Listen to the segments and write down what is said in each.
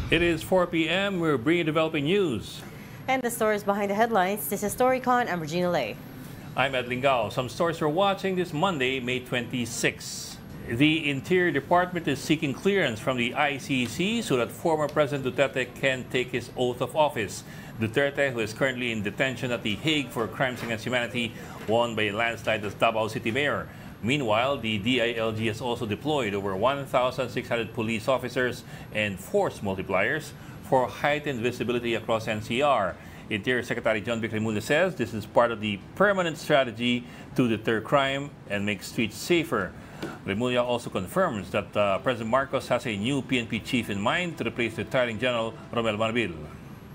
It is 4 p.m. We're bringing developing news. And the stories behind the headlines. This is Storycon. I'm Regina Lay. I'm Ed Lingao. Some stories we're watching this Monday, May 26. The Interior Department is seeking clearance from the ICC so that former President Duterte can take his oath of office. Duterte, who is currently in detention at The Hague for crimes against humanity, won by a landslide as Davao City Mayor. Meanwhile, the DILG has also deployed over 1,600 police officers and force multipliers for heightened visibility across NCR. Interior Secretary John Vic Rimulya says this is part of the permanent strategy to deter crime and make streets safer. Rimulya also confirms that President Marcos has a new PNP chief in mind to replace retiring General Romel Manabil.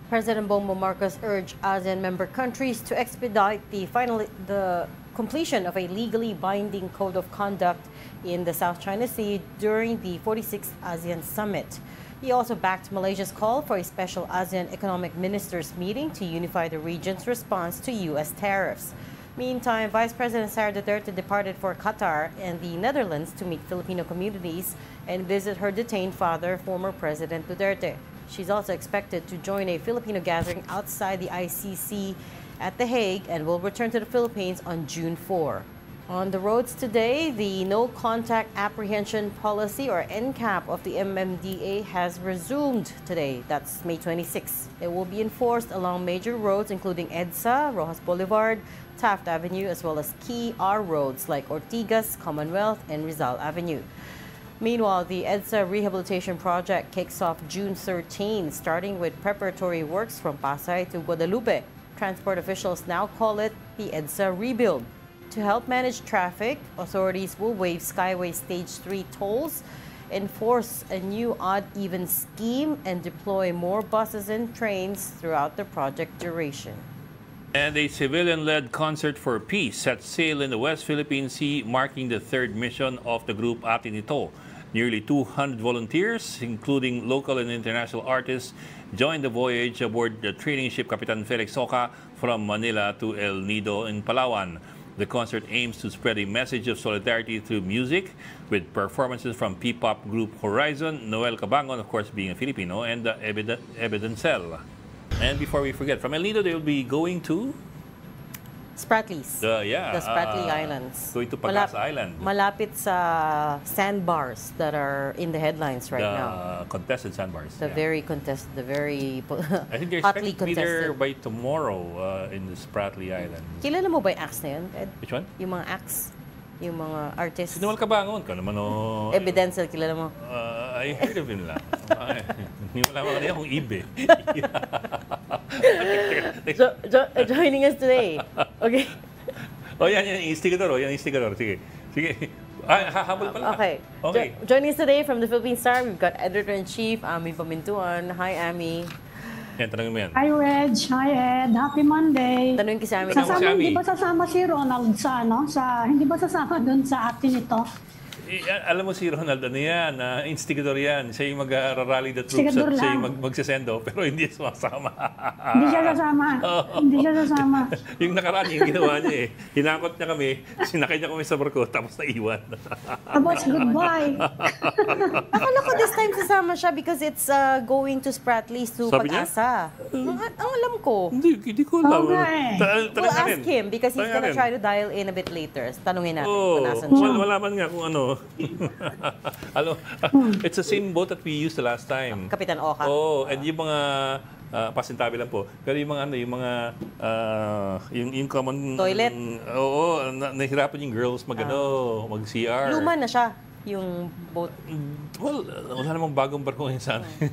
President Bongbong Marcos urged ASEAN member countries to expedite the completion of a legally binding code of conduct in the South China Sea during the 46th ASEAN Summit. He also backed Malaysia's call for a special ASEAN economic ministers meeting to unify the region's response to U.S. tariffs. Meantime, Vice President Sara Duterte departed for Qatar and the Netherlands to meet Filipino communities and visit her detained father, former President Duterte. She's also expected to join a Filipino gathering outside the ICC at The Hague and will return to the Philippines on June 4. On the roads today, the No Contact Apprehension Policy, or NCAP, of the MMDA has resumed today. That's May 26. It will be enforced along major roads including EDSA, Rojas Boulevard, Taft Avenue, as well as key R roads like Ortigas, Commonwealth, and Rizal Avenue. Meanwhile, the EDSA Rehabilitation Project kicks off June 13, starting with preparatory works from Pasay to Guadalupe. Transport officials now call it the EDSA Rebuild. To help manage traffic, authorities will waive Skyway Stage 3 tolls, enforce a new odd-even scheme, and deploy more buses and trains throughout the project duration. And a civilian-led concert for peace set sail in the West Philippine Sea, marking the third mission of the group Atin Ito. Nearly 200 volunteers, including local and international artists, joined the voyage aboard the training ship Capitan Felix Soca from Manila to El Nido in Palawan. The concert aims to spread a message of solidarity through music, with performances from P-pop group Horizon, Noel Cabangon, of course being a Filipino, and Evidencel. And before we forget, from El Nido they will be going to Spratlys. the Spratly Islands. Going to Pagas Island. Malapit sa sandbars that are in the headlines right now. The contested sandbars. The very contested, the very I think they're hotly expected to be there contested. by tomorrow in the Spratly Island. Kilala mo ba yung acts na yun, Ed? Which one? Yung mga acts, yung mga artists. Si Noel Cabangon ka naman o... Evidencel, kilala mo? I heard of him lang. Hindi mo naman kanina kung ibe. Joining us today. Okay. Yan yung instigador. Yan yung instigador. Sige. Hahabol pala. Okay. Joining us today from the Philippine Star, we've got Editor-in-Chief, Ami Pamintuan. Hi, Ami. Yan, tanongin mo yan. Hi, Reg. Hi, Ed. Happy Monday. Tanungin ki si Ami. Hindi ba sasama si Ronald hindi ba sasama doon sa atin ito? Alam mo si Ronald, ano yan, instigador yan. Siya yung mag-rally the troops at siya yung magsasendo, pero hindi sumasama. Hindi siya sasama. Hindi siya sasama. Yung nakaraan, yung ginawa niya eh. Hinakot niya kami, sinakay niya kami sa barko, tapos naiwan. Tapos, goodbye. Akala ko this time sasama siya because it's going to Spratlys to Sabi niya? Pag-asa. Ang alam ko. Hindi ko alam. We'll ask him because he's gonna try to dial in a bit later. Tanungin natin kung nasan siya. Malaman nga kung ano. It's the same boat that we used the last time. Kapitan Oka. And yung mga pasintabi lang po. Pero yung mga yung common toilet. Nahirapan yung girls mag-CR. Luma na siya yung boat. Well, wala namang bagong barko ngayon sa amin.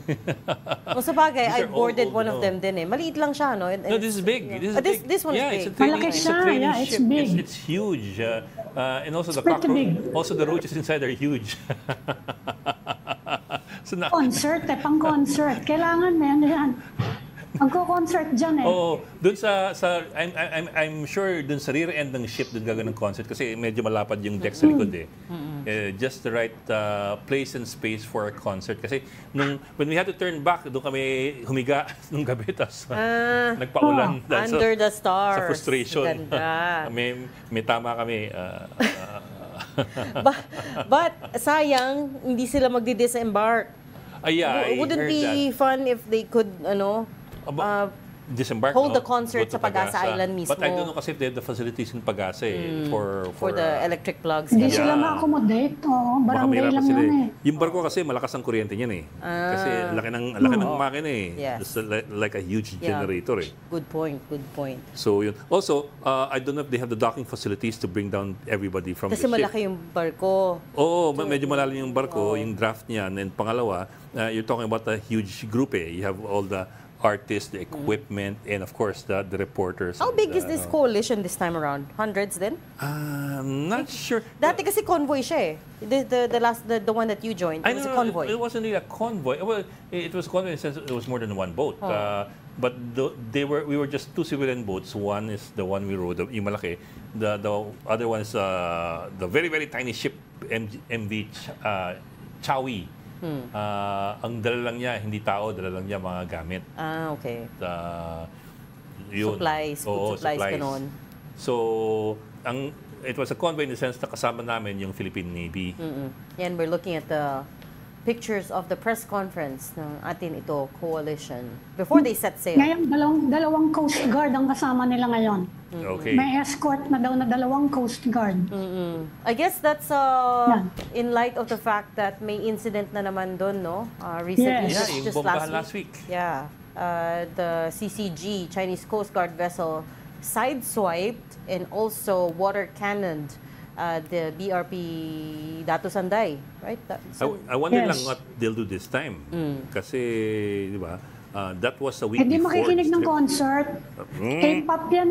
Sa bagay, I boarded one of them din eh. Maliit lang siya, no? No, this is big. This one is big. Malaki siya. It's big. It's huge. And also the roaches inside are huge. Concert pang-concert. Kailangan na yan. Magko-concert dyan eh. Dun I'm sure dun sa rear end ng ship dun gagawin ng concert kasi medyo malapad yung deck sa likod eh. Just the right place and space for a concert. Kasi when we had to turn back, doon kami humiga nung gabi, tapos nagpaulan. Under the stars. Sa frustration. Ganda. may tama kami. But sayang, hindi sila magdi-disembark. Yeah, I Wouldn't heard be fun if they could, disembark, hold no? the concert Go to sa Pag-asa Island mismo. But I don't know kasi if they have the facilities in Pag-asa for the electric plugs. Hindi ganun. sila ma-accommodate. Oo, baka barangay mahirapan lang sila yan Yung barko kasi malakas ang kuryente niyan Kasi laki ng makina Yes. It's like a huge generator Good point, good point. So yun. Also, I don't know if they have the docking facilities to bring down everybody from Kasi the ship. malaki yung barko. Oo, medyo malalim yung barko, yung draft niya. And then pangalawa, you're talking about a huge group You have all the artists, the equipment, and of course the reporters. How big is this coalition this time around? Hundreds din? I'm not sure. Dati kasi convoy siya the one that you joined, it was a convoy. It wasn't really a convoy. Well, it was a convoy in the sense it was more than one boat. But we were just two civilian boats. One is the one we rode, yung malaki. The other one is the very, very tiny ship, MV Chawi. Ang dala lang niya, hindi tao, dala lang niya mga gamit. Okay. Yun. Supplies, food supplies, ganon. So, it was a convoy in the sense na kasama namin yung Philippine Navy. Yan, we're looking at the pictures of the press conference ng atin ito, coalition, before they set sail. Ngayon, dalawang Coast Guard ang kasama nila ngayon. Okay. May escort na daw na dalawang Coast Guard. I guess that's in light of the fact that may incident na naman doon, no? Recently, Yes. Yung just bombahan last week. Yeah. The CCG, Chinese Coast Guard vessel, sideswiped and also water cannoned the BRP Datu Sanday, right? I wonder Yes. lang what they'll do this time. Kasi, di ba, that was a week Hindi before. makikinig ng concert. K-pop yan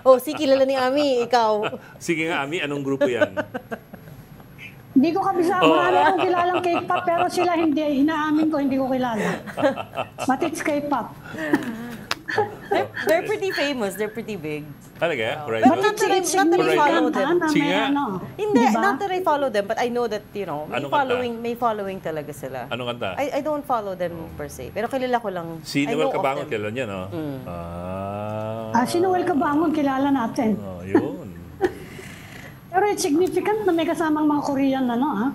Oh, si kilala ni Ami, ikaw. Sige nga, Ami, anong grupo yan? Hindi ko kabisa. Marami akong kilalang K-pop pero sila hindi. Inaamin ko, hindi ko kilala. But it's K-pop. They're pretty famous. They're pretty big. Talaga? Right. But not that I follow them. Sige nga. Hindi, Diba? not that I follow them, but I know that, may Anong kanta? may following talaga sila. Anong kanta? I don't follow them per se. Pero kilala ko lang. Si I Noel know of Cabangon, them. kailan yan, no? Si Noel Cabangon, kilala natin. Yun. Pero it's significant na may kasamang mga Korean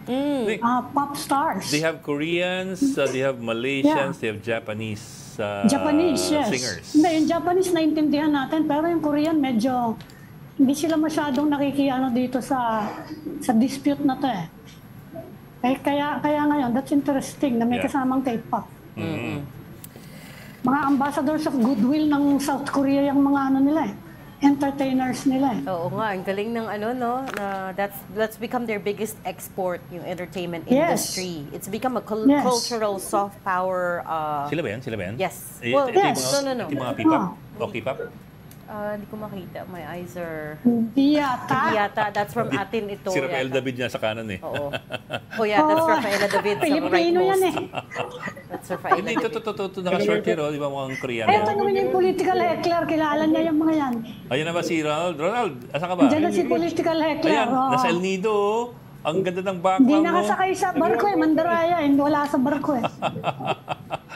They, pop stars. they have Koreans, they have Malaysians, they have Japanese Japanese, yes. singers. Hindi, yung Japanese naintindihan natin, pero yung Korean medyo hindi sila masyadong nakikiano dito sa dispute na to Kaya ngayon, that's interesting na may kasamang K-pop. Mga ambassadors of goodwill ng South Korea yung mga nila entertainers nila Oo nga, ang galing ng na that's become their biggest export, yung entertainment Yes. industry. It's become a Yes. cultural soft power. Sila ba yan? Sila ba yan? Yes. Well, yes. No. Yung mga P-pop? O K-pop? Hindi ko makita. My eyes are... Hindi yata. Yata, that's from atin ito. Si Rafael yata. David niya sa kanan Oo. Oh yeah, that's Rafaela David sa right Pilipino yan most. That's Rafaela Hindi, David. ito naka-short hair, di ba mukhang Koreano? Ay, tanongin niyo yung political heckler. Kilala niya yung mga yan. Ayun na ba si Ronald? Ronald, asan ka ba? Diyan na si political heckler. Ayan, oo. nasa El Nido. Ang ganda ng Hindi background mo. nakasakay sa barko Mandaraya. Hindi wala sa barko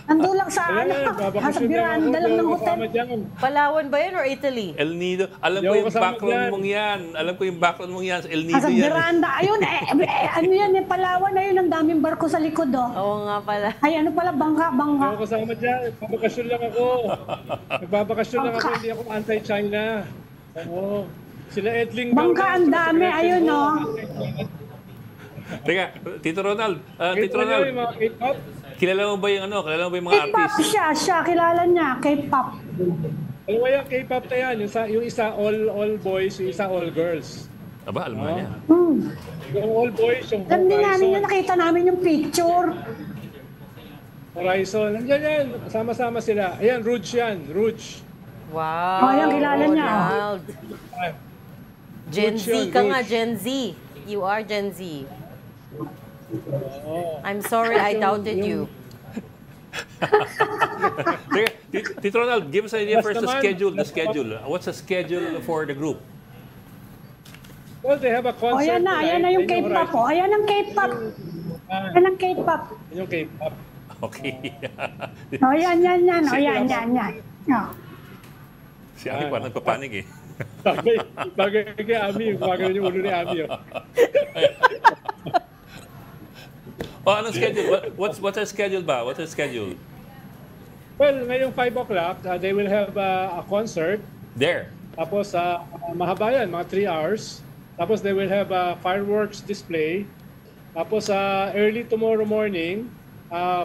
Nandun lang sa nasa biranda lang ng hotel. Palawan ba yan or Italy? El Nido. Alam ko yung background mong yan. Alam ko yung background mong yan. Sa El Nido Nasa yan. biranda. Ayun, ano yan, Palawan. Ayun, ang daming barko sa likod, Oo nga pala. Ay, ano pala, bangka. Ako kasama dyan. Nagbabakasyon lang ako. Nagbabakasyon lang ako. Hindi ako anti-China. Oo. Sila Edling daw Bangka, na, ang dami. Ayun, Teka, Tito Ronald. Tito Ronald, Yung mga K-pop. kilala mo ba yung kilala mo ba yung mga K-pop artist? siya. Kilala niya. K-pop. Alam mo yan, K-pop na yan. Yung isa all boys, yung isa all girls. Aba, alam mo niya. Yung all boys, yung Alam din namin Horizon. yun. Nakita namin yung picture. Horizon. Nandiyan yan. Sama-sama sila. Ayan, Rouge yan. Rouge. Wow. Oh, yan, kilala niya, Ronald. Gen Rouge Z yun, ka nga, Rouge. Gen Z. You are Gen Z. I'm sorry, I doubted you. Teka, Tito Ronald, give us an idea Basta first the man. schedule. What's the schedule for the group? Well, they have a concert. Ayan na yung tonight. K-pop. Ayan ang K-pop. Ayan ang K-pop. Yan yung K-pop. Okay. Yan. Yan. Si Ami parang nagpapanig eh. Bagay kay Ami. Bagay yung ulo ni Ami. Oh, anong schedule? What's the schedule ba? What's the schedule? Well, ngayong 5 o'clock, they will have a concert. There. Tapos, mahaba yan, mga 3 hours. Tapos, they will have a fireworks display. Tapos, early tomorrow morning,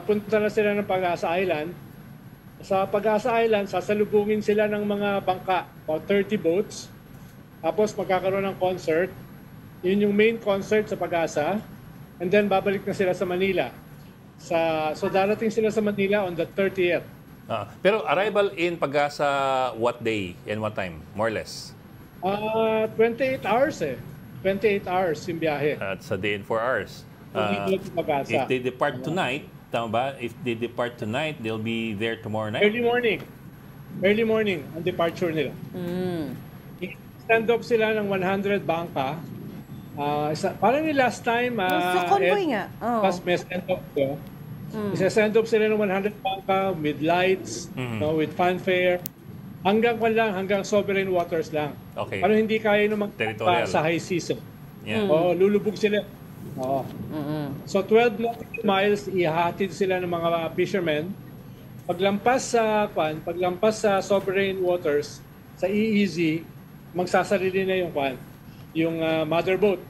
punta na sila ng Pag-asa Island. Sa Pag-asa Island, sasalubungin sila ng mga bangka, about 30 boats. Tapos, magkakaroon ng concert. Yun yung main concert sa Pag-asa. And then, babalik na sila sa Manila. So, darating sila sa Manila on the 30th. Pero arrival in Pag-asa, what day and what time? More or less? 28 hours 28 hours yung biyahe. It's a day and 4 hours. Pag-asa. If they depart tonight, tama ba? If they depart tonight, they'll be there tomorrow night? Early morning ang departure nila. Stand up sila ng 100 bangka. Parang yung last time, Sa convoy nga. Pas may stand up ko. Isa-stand up sila ng 100 bangka with lights, no, with fanfare. Hanggang sovereign waters lang. Okay. Pero hindi kaya naman Territorial. sa high season. Yeah. Lulubog sila. So 12 nautical miles, ihahatid sila ng mga fishermen. Paglampas sa sovereign waters, sa EEZ, magsasarili na yung mother boat.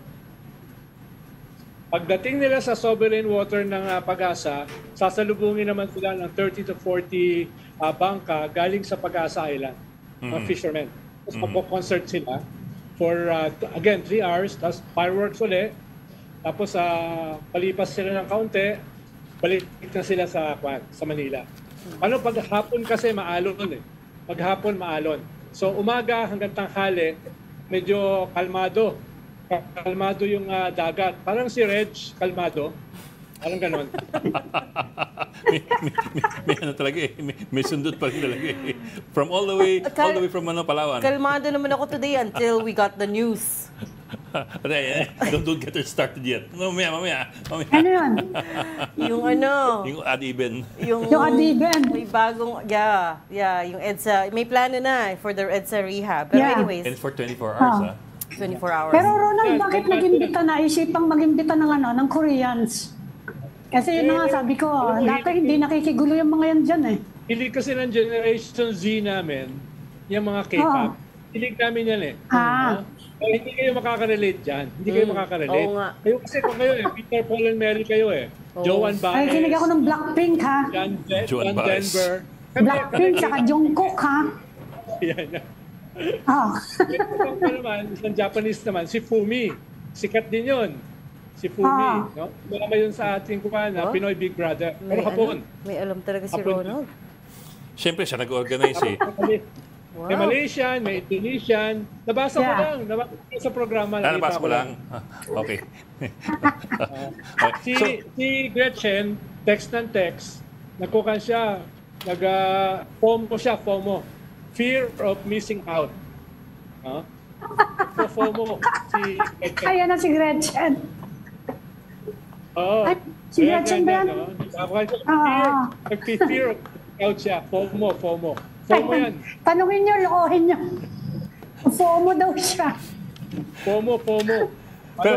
Pagdating nila sa sovereign water ng Pag-asa, sasalubungin naman sila ng 30 to 40 bangka galing sa Pag-asa Island, mga fishermen. Tapos magpo-concert sila for, again, 3 hours, tapos fireworks ulit. Tapos palipas sila ng kaunti, balik na sila sa Manila. Paghapon kasi maalon Paghapon maalon. So umaga hanggang tanghali, medyo kalmado. Kalmado yung dagat. Parang si Reg, kalmado. Parang ganon. may ano talaga may sundot pa rin talaga From all the way from Palawan. Kalmado naman ako today until we got the news. Don't get her started yet. Mamaya. Ano yun? Yung ad-even. Yung ad-even. May bagong, yung EDSA, may plano na for the EDSA rehab. Pero anyways. And for 24 hours, 24 hours. Pero Ronald, bakit nag-imbita na? Isipang mag-imbita ng Koreans? Kasi yun nga sabi ko, dati hindi nakikigulo yung mga yan dyan Hilig kasi ng Generation Z namin, yung mga K-pop. Hilig namin yan hindi kayo makaka-relate dyan. Hindi kayo makaka-relate. Oo nga. Kayo kasi kung kayo Peter, Paul, and Mary kayo Joan Baez. Ay, kinig ako ng Blackpink ha. John Denver. Blackpink, saka Jungkook ha. Yan. Ito naman, isang Japanese naman, si Fumi. Sikat din yun. Si Fumi. No? Marama yun sa ating Pinoy Big Brother. Pero hapon. May alam talaga si Ronald. Siyempre, siya nag-organize May Malaysian, may Indonesian. Nabasa ko lang. Nabasa ko sa programa. Nabasa ko lang. Okay. Si Gretchen, text ng text, nagkukan siya, FOMO. Fear of missing out. So FOMO. Si Gretchen. Ayan na si Gretchen. Oo. Ay, si Gretchen ba yan? Fear of missing out siya. FOMO. FOMO yan. Tanungin nyo, lokohin nyo. FOMO daw siya. FOMO.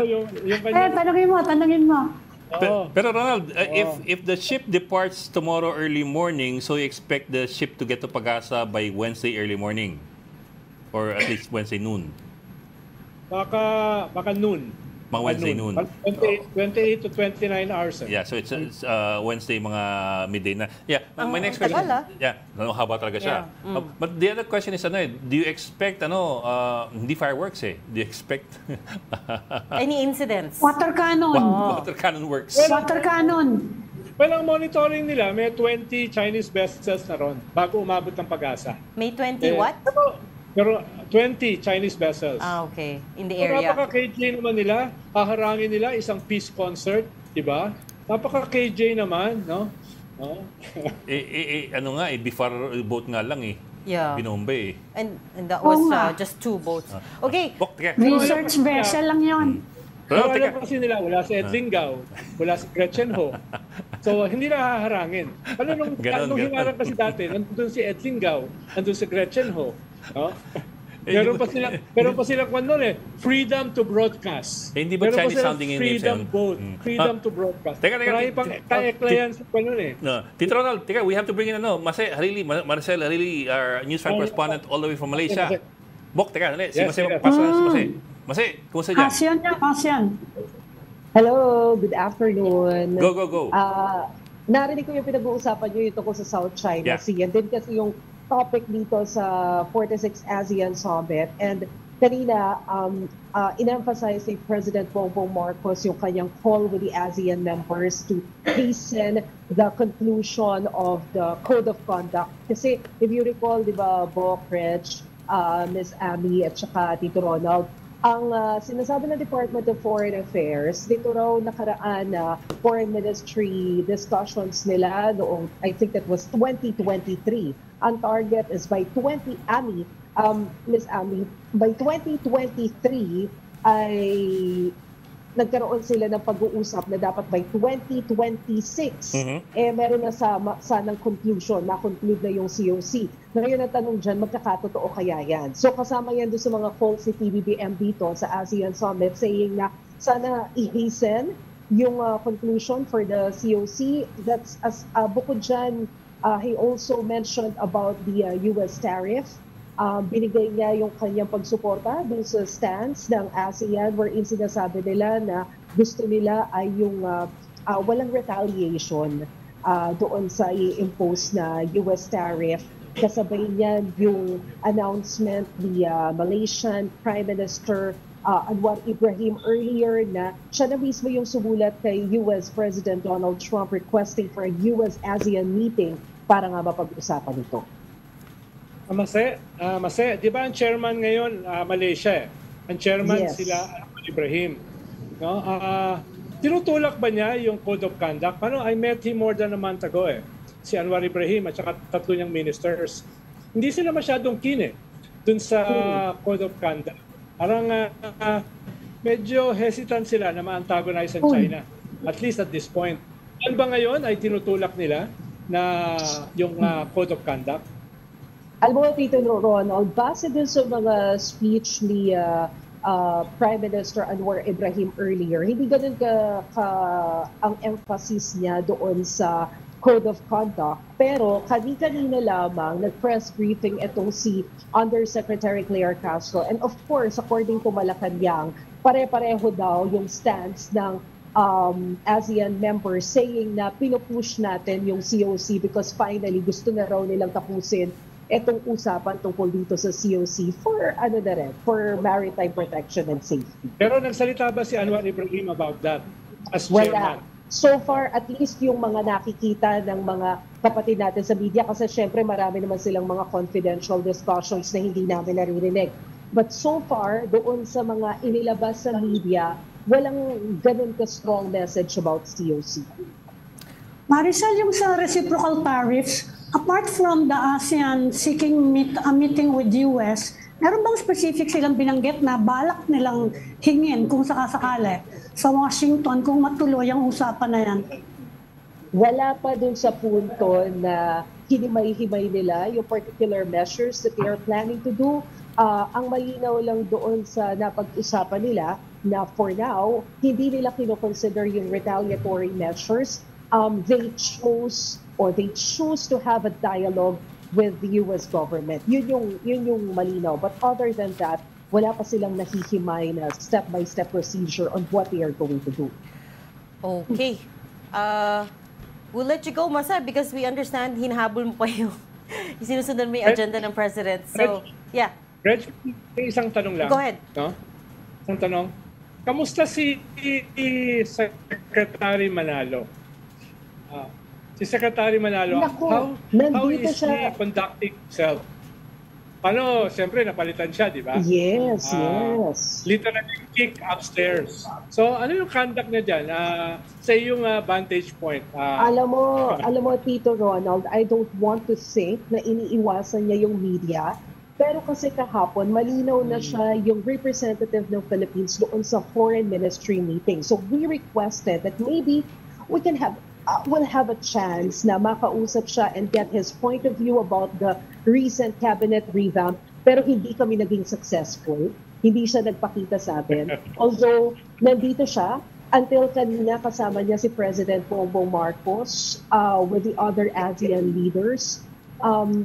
Yung kanya. Tanungin mo. Pero Ronald, if the ship departs tomorrow early morning, so you expect the ship to get to Pag-asa by Wednesday early morning? Or at least Wednesday noon? Baka noon. Mga Wednesday noon. 28 to 29 hours. Yeah, so it's Wednesday mga midday na. Yeah, my next question. Yeah, haba talaga siya. But the other question is do you expect hindi fireworks Do you expect any incidents? Water cannon. Water cannon works. Water cannon. Well, ang monitoring nila, may 20 Chinese vessels na ron bago umabot ng Pag-asa. May 20 what? Pero 20 Chinese vessels. Okay. In the area. Napaka-KJ naman nila. Haharangin nila isang peace concert, di ba? Napaka-KJ naman, no? Bifar boat nga lang Yeah. Binombe And that was just 2 boats. Okay. Research vessel lang yon. Pero alam kasi nila, wala si Ed Lingao, wala si Gretchen Ho. So, hindi na haharangin. Nung hinarang kasi dati, nandun si Ed Lingao, nandun si Gretchen Ho. No? Meron pa sila kung ano freedom to broadcast. Hindi ba Meron pa Chinese silang sounding yung freedom names? vote, freedom to broadcast. Teka, Marami pang ka-eklayan sa kung No. Tito Ronald, we have to bring in Marcel Harili, our news fan correspondent all the way from Malaysia. Bok, si Yes, Mase, yes. pasok na si Mase. Mase, kumusta dyan? ASEAN. Hello, good afternoon. Go. Narinig ko yung pinag-uusapan nyo ito ko sa South China Yeah. Sea. And din kasi yung topic dito sa 46 ASEAN Summit. And kanina, in-emphasize ni President Bongbong Marcos yung kanyang call with the ASEAN members to hasten the conclusion of the Code of Conduct. Kasi if you recall, di ba, Bok, Rich, Ms. Amy at saka Tito Ronald, ang sinasabi ng Department of Foreign Affairs, dito raw nakaraan na Foreign Ministry discussions nila noong, I think that was 2023. Ang target is by Ms. Amy, by 2023 ay nagkaroon sila ng pag-uusap na dapat by 2026, meron na sanang conclusion, na-conclude na yung COC. Ngayon ang tanong dyan, magkakatotoo kaya yan? So kasama yan doon sa mga calls si PBBM dito sa ASEAN Summit saying na sana i-hasten yung conclusion for the COC. That's bukod dyan, he also mentioned about the US tariff. Binigay niya yung kanyang pagsuporta dun sa stance ng ASEAN wherein sinasabi nila na gusto nila ay yung walang retaliation doon sa i-impose na US tariff. Kasabay niyan yung announcement ni Malaysian Prime Minister Anwar Ibrahim earlier na siya na mismo yung sumulat kay US President Donald Trump requesting for a US-ASEAN meeting para nga mapag-usapan ito. Mase, di ba ang chairman ngayon, Malaysia eh? Ang chairman Yes. sila, Ibrahim. No? Tinutulak ba niya yung Code of Conduct? I met him more than a month ago eh. Si Anwar Ibrahim at saka tatlo niyang ministers. Hindi sila masyadong keen dun sa Code of Conduct. Parang medyo hesitant sila na ma-antagonize ang China. At least at this point. Ano ba ngayon ay tinutulak nila na yung Code of Conduct? Alam mo, Tito Ronald, base din sa mga speech ni Prime Minister Anwar Ibrahim earlier, hindi ganun ang emphasis niya doon sa Code of Conduct. Pero kanina lamang nag-press briefing itong si Undersecretary Claire Castro. And of course, according to Malacanang, pare-pareho daw yung stance ng ASEAN members saying na pinupush natin yung COC because finally gusto na raw nilang tapusin etong usapan tungkol dito sa COC for maritime protection and safety. Pero nagsalita ba si Anwar Ibrahim about that as Wala. chairman? So far, at least yung mga nakikita ng mga kapatid natin sa media, kasi syempre marami naman silang mga confidential discussions na hindi namin naririnig. But so far, doon sa mga inilabas sa media, walang ganun ka-strong message about COC. Maricel, yung sa reciprocal tariffs, apart from the ASEAN seeking a meeting with US, meron bang specific silang binanggit na balak nilang hingin kung sakasakali sa Washington kung matuloy ang usapan na yan? Wala pa dun sa punto na hinimay-himay nila yung particular measures that they are planning to do. Ang malinaw lang doon sa napag-usapan nila na for now, hindi nila kinoconsider yung retaliatory measures. They choose to have a dialogue with the US government. Yun yung malinaw. But other than that, wala pa silang nahihimay na step-by-step procedure on what they are going to do. Okay. We'll let you go, Masa, because we understand hinahabol mo pa yung sinusundan mo yung agenda ng President. So, yeah. Reg, may isang tanong lang. Go ahead. No? Isang tanong. Kamusta si Secretary Manalo? Si Secretary Manalo, Naku, how nandito is he siya. conducting himself? Paano, siyempre, napalitan siya, di ba? Yes. Literally kick upstairs. So, ano yung conduct niya dyan? Sa iyong vantage point? Alam mo, Tito Ronald, I don't want to think na iniiwasan niya yung media. Pero kasi kahapon, malinaw na siya yung representative ng Philippines doon sa foreign ministry meeting. So we requested that maybe we can we'll have a chance na makausap siya and get his point of view about the recent cabinet revamp pero hindi kami naging successful. Hindi siya nagpakita sa atin. Although, nandito siya, until kanina kasama niya si President Bongbong Marcos with the other ASEAN leaders.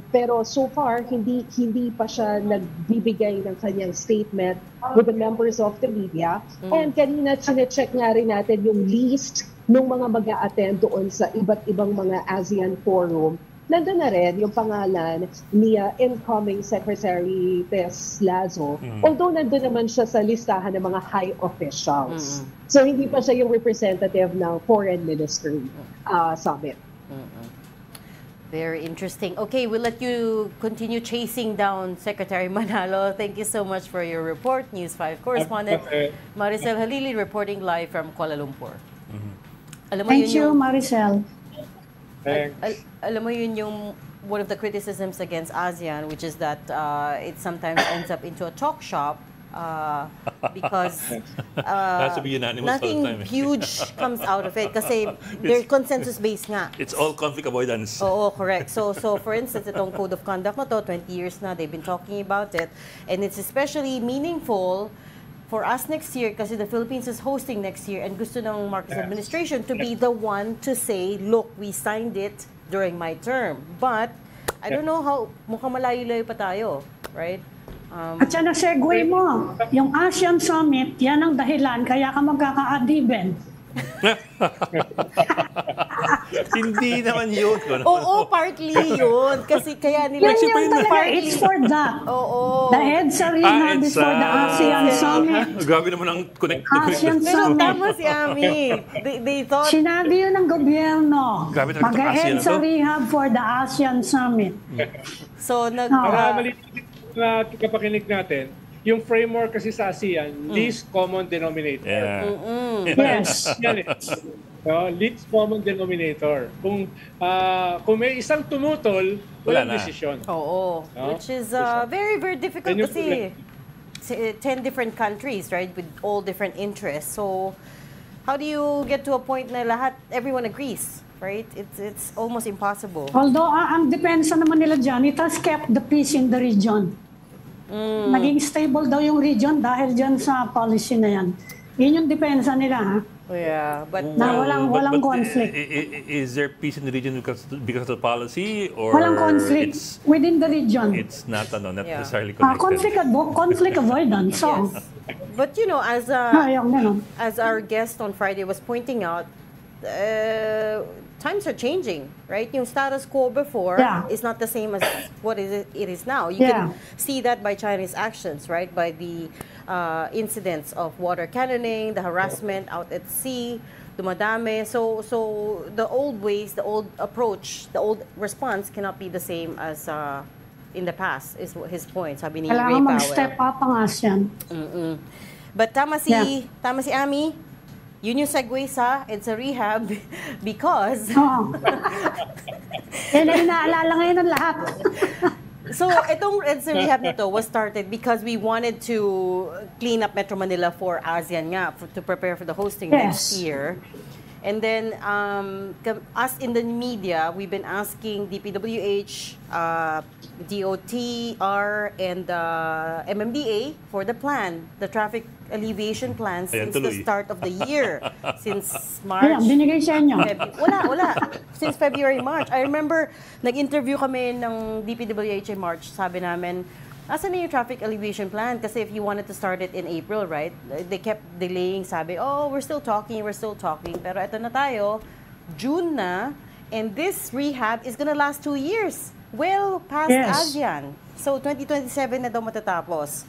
Pero so far, hindi pa siya nagbibigay ng kanyang statement with the members of the media. And kanina, chinecheck nga rin natin yung list ng mga mag-a-attend doon sa iba't ibang mga ASEAN forum. Nandun na rin yung pangalan ni incoming Secretary Tess Lazo. Although nandun naman siya sa listahan ng mga high officials. So hindi pa siya yung representative ng Foreign Ministry Summit. Very interesting. Okay, we'll let you continue chasing down Secretary Manalo. Thank you so much for your report. News 5 correspondent Maricel Halili reporting live from Kuala Lumpur. Alam mo, Thank you, Maricel. Thanks. Alam mo yun yung one of the criticisms against ASEAN, which is that it sometimes ends up into a talk shop because Has to be unanimous all the nothing time. huge comes out of it kasi they're consensus-based nga. It's all conflict avoidance. Oo, correct. So for instance, itong code of conduct na to, 20 years na, they've been talking about it. And it's especially meaningful for us next year kasi the Philippines is hosting next year and gusto ng Marcos administration to be the one to say, look, we signed it during my term. But, I don't know how, mukhang malayo-layo pa tayo, right? At yan ang segue mo. Yung ASEAN Summit, yan ang dahilan kaya ka magkaka-adiben. Hindi naman yun. Oo, partly yun. Kasi kaya nila... Yan yung talaga, it's for that. Oo. The EDSA Rehab is for the ASEAN Summit. Grabe naman ang connect. ASEAN Pero Summit. tama si Ami. They thought... Sinabi yun ng gobyerno. Grabe talaga itong ASEAN na Mag-EDSA to. Rehab for the ASEAN Summit. So, Para maliit na kapakinig natin, yung framework kasi sa ASEAN, least common denominator. Yeah. Yes. Yan eh. No, least common denominator. Kung may isang tumutol, Wala walang na. desisyon. Oo. No? Which is very, very difficult Then yung kasi 10 different countries, right, with all different interests. So, how do you get to a point na everyone agrees, right? It's almost impossible. Although, ang depensa naman nila dyan, it has kept the peace in the region. Naging stable daw yung region dahil dyan sa policy na yan. Yun yung depensa nila, ha? Yeah, but Na walang But conflict. Is there peace in the region because of the policy, or Walang conflict within the region. it's not Yeah. necessarily connected? Conflict avoidance. So, but you know, as yung ganun. as our guest on Friday was pointing out, times are changing, right? Yung status quo before is not the same as what it is now. You can see that by Chinese actions, right? By the incidents of water cannoning, the harassment out at sea, dumadami. So the old ways, the old approach, the old response cannot be the same as in the past, is his point. Sabi ni Ray Kailangan Powell. mag-step up ang ASEAN. But tama si Ami, yun yung segue sa EDSA Rehab because... Oo. Yan ang inaalala ngayon ng lahat. So, itong EDSA Rehab nito was started because we wanted to clean up Metro Manila for ASEAN nga, to prepare for the hosting next year. And then, us in the media, we've been asking DPWH, DOTR, and MMDA for the plan, the traffic alleviation plan since the start of the year. Since March. Ayan, binigay sa inyo. Wala. Since February, March. I remember, nag-interview kami ng DPWH in March. Sabi namin, asan na yung traffic alleviation plan? Kasi if you wanted to start it in April, right? They kept delaying, sabi, we're still talking. Pero eto na tayo, June na, and this rehab is gonna last 2 years. Well past ASEAN. So, 2027 na daw matatapos.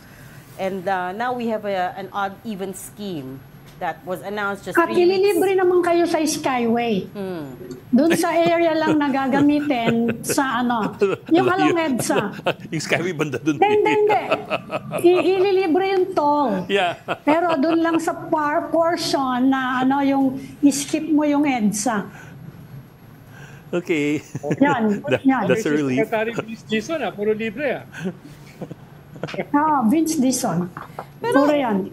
And now we have an odd-even scheme that was announced just 3 weeks. At ililibre naman kayo sa Skyway. Doon sa area lang na gagamitin sa yung along EDSA. Yung Skyway banda doon. Hindi. Ililibre yung toll. Yeah. Pero doon lang sa portion na yung skip mo yung EDSA. Okay. Yan. That's a relief. Secretary Vince Dizon, puro libre Vince Dizon. Puro yan.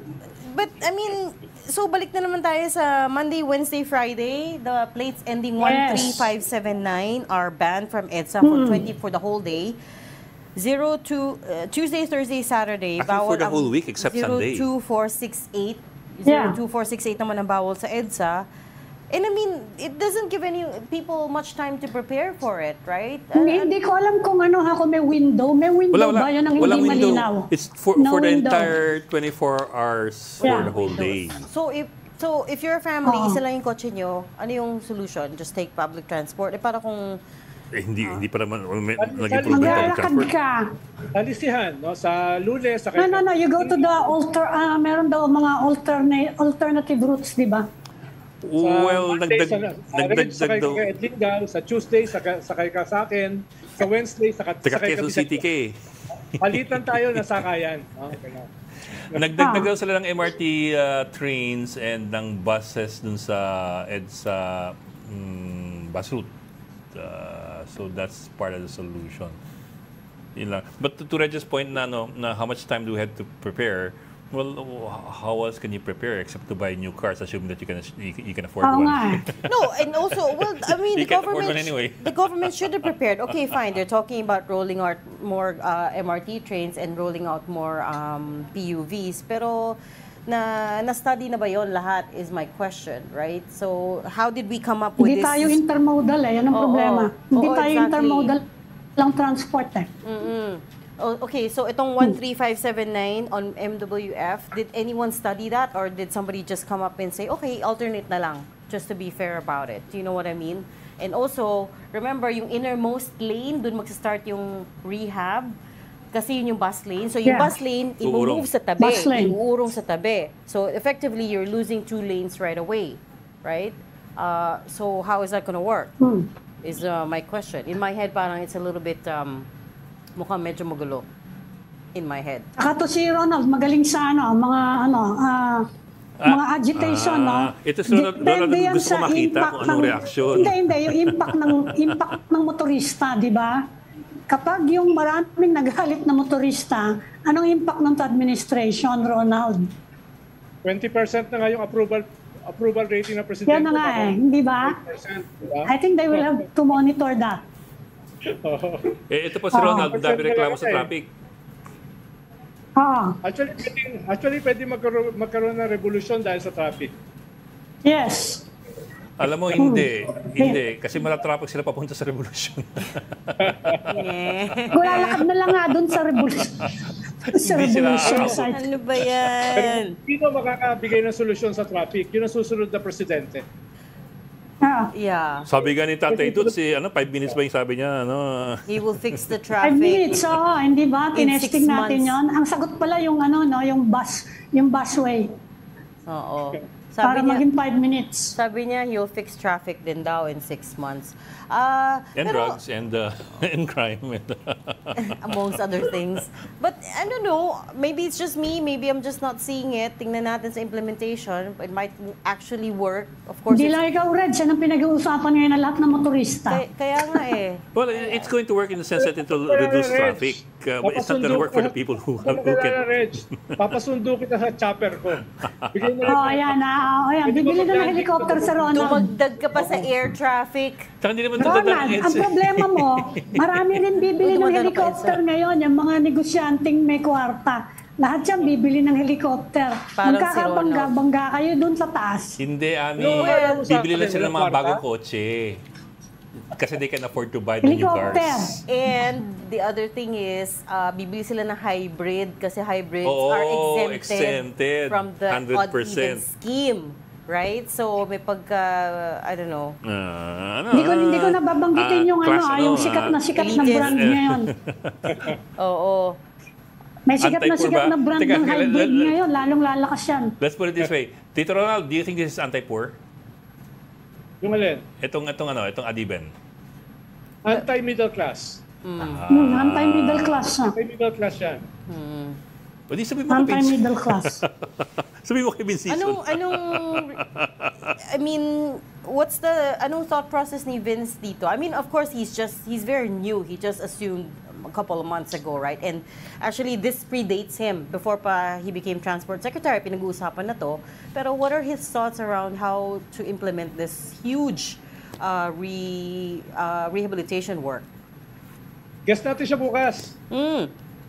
But, I mean, so balik na naman tayo sa Monday, Wednesday, Friday. The plates ending 13579 are banned from EDSA for the whole day. Tuesday, Thursday, Saturday. Actually, for the whole week except Sunday. 02468. Yeah. 02468 naman ang bawal sa EDSA. And I mean, it doesn't give any people much time to prepare for it, right? Hindi ko alam kung ano ha, kung may window. May window ba? Yan ang hindi Walang window. malinaw. It's for No the window. entire 24 hours for Yeah. the whole day. So if you're a family, Oo. isa lang yung kotse nyo, ano yung solution? Just take public transport? Eh, para kung... Hindi pa naman naging Sali- public Maglalakad transport. ka. Talisihan, no? Sa Lunes, sa No. You go to the meron daw mga alternative routes, di ba? Well, Monday, nagdagdag sakay daw. ka kay Edlingal, sa Tuesday, sakay ka sa akin, sa Wednesday, Taga sakay Quezon kami sa... City ka eh. Palitan tayo na sakayan. Okay na. Nagdagdag daw sila ng MRT trains and ng buses dun sa EDSA bus route. So that's part of the solution. Yun lang. But to Reg's point na how much time do we have to prepare? Well, how else can you prepare except to buy new cars, assuming that you can afford Oo one? nga eh. No, and also, well, I mean, You can't afford one anyway. the government should have prepared. Okay, fine, they're talking about rolling out more MRT trains and rolling out more PUVs, pero na-study na ba yon lahat is my question, right? So, how did we come up with Hindi this? tayo intermodal eh. Yan ang Oo. problema. Hindi Oo, tayo exactly. intermodal lang transport eh. Oh, okay, so itong 13579 on MWF, did anyone study that or did somebody just come up and say, okay, alternate na lang, just to be fair about it? Do you know what I mean? And also, remember, yung innermost lane, dun magsa-start yung rehab. Kasi yun yung bus lane. So yung Yeah. bus lane, Uurong. i-move sa tabi. Bus lane. Iuurong sa tabi. So effectively, you're losing 2 lanes right away. Right? So how is that gonna work? Is my question. In my head, parang it's a little bit, mukhang medyo magulo. In my head. Saka to si Ronald, magaling sa mga agitation, no? Ito si Ronald, Depende yan gusto ko sa makita impact kung anong reaksyon. Hindi, yung impact ng motorista, di ba? Kapag yung maraming nagalit na motorista, anong impact ng administration, Ronald? 20% na nga yung approval rating ng Presidente. Yan na nga eh, hindi ba? 20%, diba? I think they will have to monitor that. Ito po si Ronald, dami reklamo sa traffic. Actually, pwede magkaroon ng revolusyon dahil sa traffic. Yes. Alam mo, hindi. Hindi. Kasi matatraffic sila papunta sa revolusyon. Lalakad na lang nga doon sa revolution. Sa Hindi sila revolution aabot. site. Ano ba yan? Sino makakabigay ng solusyon sa traffic? Yun ang susunod na presidente. Yeah. Sabi nga ni Tatay Toots, 5 minutes ba yung sabi niya? He will fix the 5 traffic. minutes, hindi ba? In 6 Tinesting natin months. yon. Ang sagot pala yung yung busway. Oo. Para maging 5 minutes. Sabi niya, he'll fix traffic din daw in 6 months. And Pero, drugs and crime. amongst other things. But I don't know, maybe it's just me, maybe I'm just not seeing it. Tingnan natin sa implementation. It might actually work. Of course, Hindi it's, lang ikaw, Red. Siya ang pinag-uusapan ngayon ng lahat ng motorista. kaya nga eh. Well, it's going to work in the sense that it will reduce traffic. But it's not going to work for the people who can. Reg, papasundo kita sa chopper ko. Bigyan mo Ayan. Bibili na ng helicopter sa Ronald. Dumagdag ka pa sa air traffic. Tsaka hindi naman tatanda ng Ronald, ang EDSA. problema mo, marami rin bibili ng Dumadalo pa helicopter EDSA. ngayon, yung mga negosyanteng may kwarta. Lahat yan bibili ng helicopter. Parang si Magkakabangga kayo dun sa taas. Hindi, Ami. No, well, Bibili lang sila ng mga kwarta. bagong kotse. Kasi they can afford to buy the new Helicopter. cars. And the other thing is, bibili sila ng hybrid kasi hybrids Oo, are exempted exempted. from the 100%. odd-even scheme. Right? So, may pagka, I don't know. Hindi ko nababanggitin yung yung sikat na Elitist. brand ngayon. Oo. May sikat na Anti-poor sikat ba? na brand Teka, ng hybrid ngayon, lalong lalakas yan. Let's put it this way. Tito Ronald, do you think this is anti-poor? Yung alin? Itong Adiben. Anti-middle class. Anti-middle class na. Anti-middle class yan. O di sabi mo kay Vince. Anti-middle class. Sabi mo kay Vince Season. I mean, anong thought process ni Vince dito? I mean, of course, he's very new. He just assumed a couple of months ago, right? And actually, this predates him. Before pa he became Transport Secretary, pinag-uusapan na to. Pero what are his thoughts around how to implement this huge rehabilitation work? Guest natin siya bukas.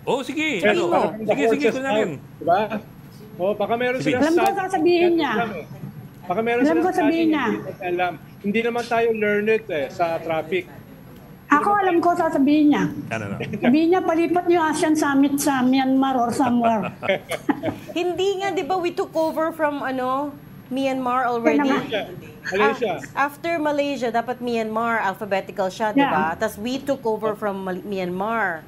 Oh, sige. Sabihin mo. Sige, kunin natin. Diba? O, baka meron Sige. silang Alam ko sasabihin niya. Baka meron Alam ko silang sabihin niya. hindi natin alam. Hindi naman tayo learned sa traffic. Ako alam ko sasabihin niya. Ano. Sabihin niya, palipat niyo ASEAN Summit sa Myanmar or somewhere. Hindi nga, di ba, we took over from, Myanmar already? Malaysia. After Malaysia, dapat Myanmar, alphabetical siya, di ba? Yeah. Tapos we took over from Myanmar.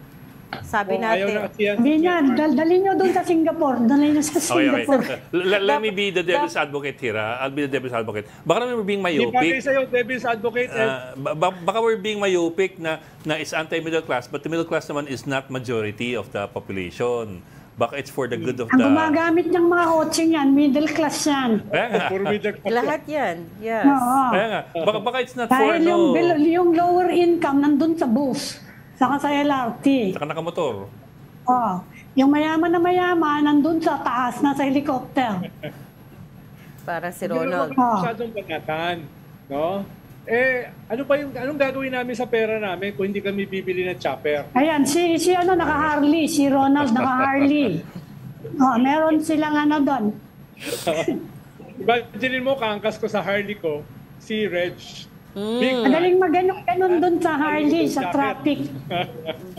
Sabi Ayaw natin. na ASEAN. Sabihin niya, dalhin niyo doon sa Singapore. Dalhin niyo sa Okay. Singapore. Let me be the devil's advocate here. I'll be the devil's advocate. Baka naman we're being Hindi pa kayo myopic. sa'yo, Devil's Advocate. Baka we're being myopic na is anti-middle class, but the middle class naman is not majority of the population. Baka it's for the good of Ang the... gumagamit ng mga coaching yan, middle class yan. Kaya nga. Puro middle class. Lahat yan. Yes. Oo. Kaya nga. Baka it's not for Dahil yung lower income nandun sa bus, saka sa LRT. Saka nakamotor. Oh, yung mayaman na mayaman nandun sa taas, nasa helicopter. Para si Hindi naman Ronald. masyadong banatan. No? Anong gagawin namin sa pera namin kung hindi kami bibili ng chopper? Ayan, si naka-Harley, si Ronald naka-Harley. Oh, meron silang doon. Imagine mo, kaangkas ko sa Harley ko, si Reg. Big Madaling maganon doon sa Harley, sa traffic.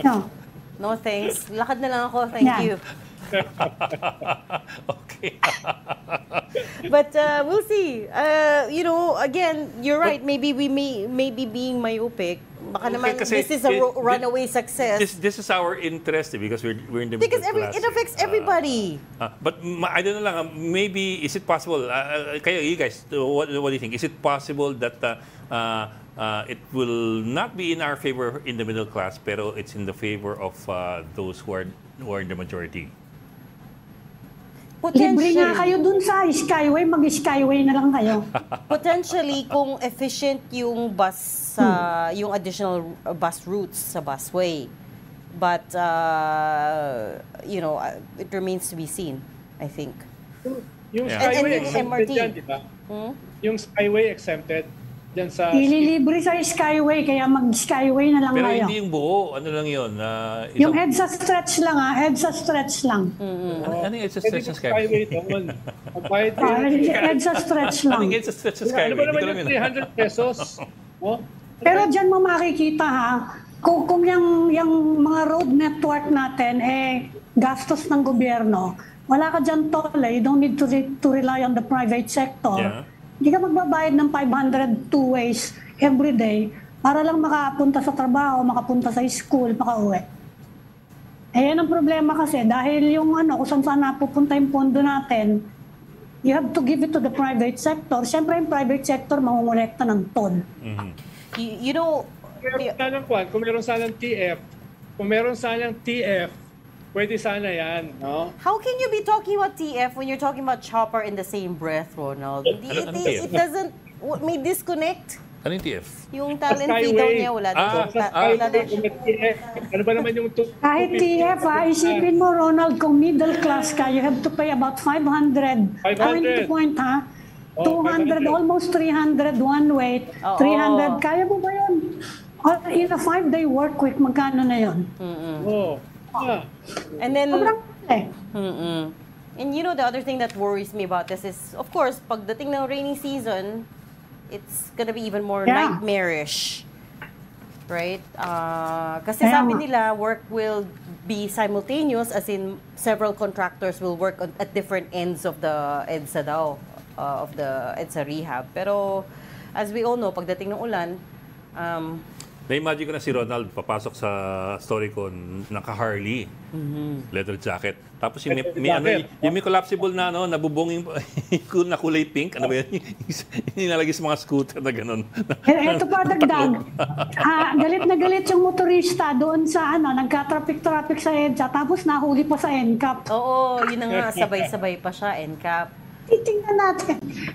No. No, thanks. Lakad na lang ako. Thank Yeah. you. Okay. But we'll see. Again, you're right. Maybe we may be being myopic. Baka naman kasi this is a runaway success. This is our interest because we're in the Because middle class. it affects everybody. But I don't know lang, maybe is it possible, kayo, you guys, what do you think? Is it possible that it will not be in our favor in the middle class, pero it's in the favor of those who are in the majority? Libre nga kayo dun sa Skyway, mag-Skyway na lang kayo. Potentially, kung efficient yung bus, yung additional bus routes sa busway. But, it remains to be seen, I think. Yung Yeah. Skyway And yung exempted MRT. yan, di ba? Yung Skyway exempted dyan sa... Ililibre sa Skyway, kaya mag-Skyway na lang Pero kayo. hindi yung buo, ano lang yun? Yung EDSA stretch lang EDSA stretch lang. Ano yung it's a Pwede stretch ng yung Skyway? Skyway doon. Magbayad kayo. EDSA stretch lang. Ano yung it's a stretch ng Ano Skyway? ba Hindi ko naman alam yung yun. 300 pesos? Oh? Pero dyan mo makikita kung yung mga road network natin, gastos ng gobyerno, wala ka dyan toll, you don't need to rely on the private sector. Yeah. Hindi ka magbabayad ng 500 two ways every day para lang makapunta sa trabaho, makapunta sa school, makauwi. Yan ang problema kasi dahil yung kung saan napupunta yung pondo natin, you have to give it to the private sector. Siyempre yung private sector mangungulekta ng toll. Kung meron sanang TF, pwede sana yan, no? How can you be talking about TF when you're talking about chopper in the same breath, Ronald? Ano TF? It doesn't, may disconnect. Ano yung TF? Yung talent fee daw niya, wala daw. Wala daw. Kung may TF, ano ba naman yung... Kahit TF, isipin mo, Ronald, kung middle class ka, you have to pay about 500. Point to point, ha? 200, 500. almost 300 one way. Oo. 300, kaya mo ba yun? In a 5-day work week, magkano na yun? Oh. And then, Sobrang and the other thing that worries me about this is, of course, pagdating ng rainy season, it's gonna be even more Yeah. nightmarish. Right? Kasi Kaya sabi nga. nila, work will be simultaneous, as in several contractors will work at different ends of the EDSA daw, of the EDSA rehab. Pero, as we all know, pagdating ng ulan, Na-imagine ko na si Ronald papasok sa story ko, naka-Harley, leather jacket. Tapos yung may collapsible na nabubunging na kulay pink, ano ba yun? Nilalagay sa mga scooter na gano'n. Ito pa dagdag. Galit na galit yung motorista doon sa nagka-traffic sa EDSA, tapos nahuli pa sa NCAP. oo, yun na nga, sabay-sabay pa siya, NCAP.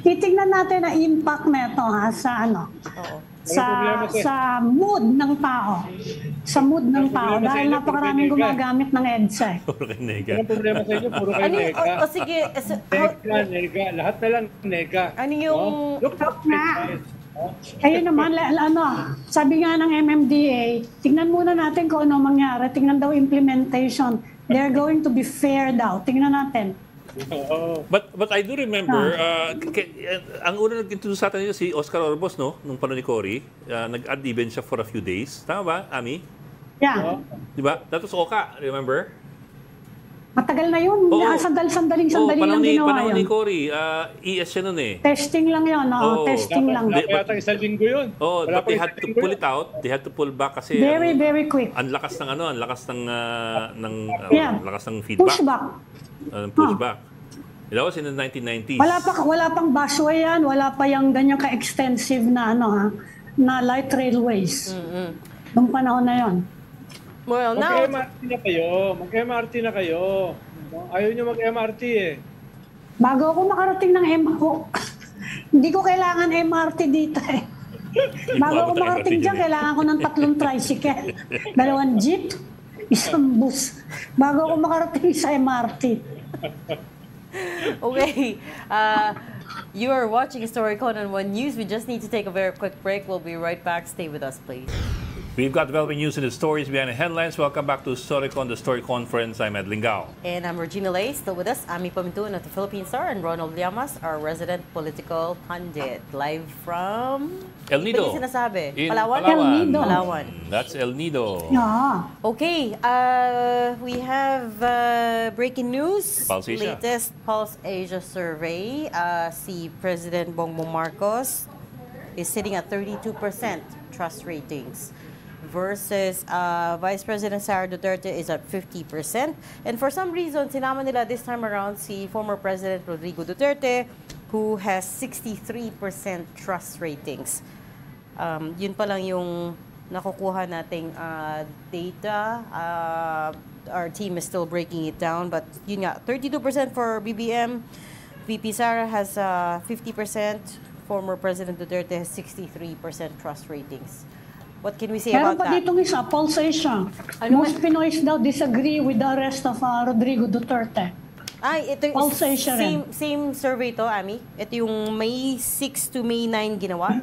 Titingnan natin ang impact nito sa Oo. sa mood ng tao. Sa mood ng tao. problema sa Dahil inyo, napakaraming puro gumagamit ng EDSA. Puro kay Nega. Ang problema sa inyo, puro kayo Ano yung, nega. sige, Nega. Lahat na lang nega. ano yung, Look at nga. Ayun naman, sabi nga ng MMDA, tingnan muna natin kung ano mangyari. Tingnan daw implementation. They're going to be fair daw. Tingnan natin. Oo. But I do remember, ang una nag-introduce sa atin nito si Oscar Orbos, no? Nung panahon ni Cory. Nag-add even siya for a few days. Tama ba, Ami? Yeah. Di ba? That was Oka, remember? Matagal na yun. Oo. Sandaling panahon lang ginawa panahon ni yun. Cory, ES siya nun eh. Testing lang yun. Oo. Testing lang. Wala pa yata isang linggo yun. Oh, Wala but pa they isang had to linggo pull yun. it out. They had to pull back kasi Very quick. ang lakas ng ang lakas Yeah. lakas ng feedback. Pushback. Pushback. That was in the 1990s. Wala pang busway yan. Wala pa yung ganyan ka-extensive na na light railways. Noong panahon na yon. Well, now, Mag-MRT na kayo. Mag-MRT na kayo. Ayaw nyo mag-MRT eh. Bago ako makarating ng hindi ko kailangan MRT dito eh. Bago ako makarating dyan, kailangan ko ng 3 tricycle, 2 jeep, 1 bus. Bago ako makarating sa MRT. okay. You are watching Storycon on One News. We just need to take a very quick break. We'll be right back. Stay with us, please. We've got developing news and the stories behind the headlines. Welcome back to Storycon, the Story Conference. I'm Ed Lingao. And I'm Regina Lay, still with us. Ami Pamintuan of the Philippine Star and Ronald Llamas, our resident political pundit. Live from... El Nido. Hindi sinasabi. In Palawan? El Nido. Palawan. That's El Nido. Yeah. Okay, we have breaking news. Pulse Asia. Latest Pulse Asia survey. Si President Bongbong Marcos is sitting at 32% trust ratings versus Vice President Sara Duterte is at 50%. And for some reason, sinama nila this time around si former President Rodrigo Duterte, who has 63% trust ratings. Yun pa lang yung nakukuha nating data. Our team is still breaking it down, but yun nga, 32% for BBM. VP Sara has 50%. Former President Duterte has 63% trust ratings. What can we say Meron about pa that? ditong isa, Pulse Asia. Most Pinoys daw disagree with the arrest of Rodrigo Duterte. Ay, ito Pulse Asia rin. same survey to, Ami. Ito yung May 6 to May 9 ginawa.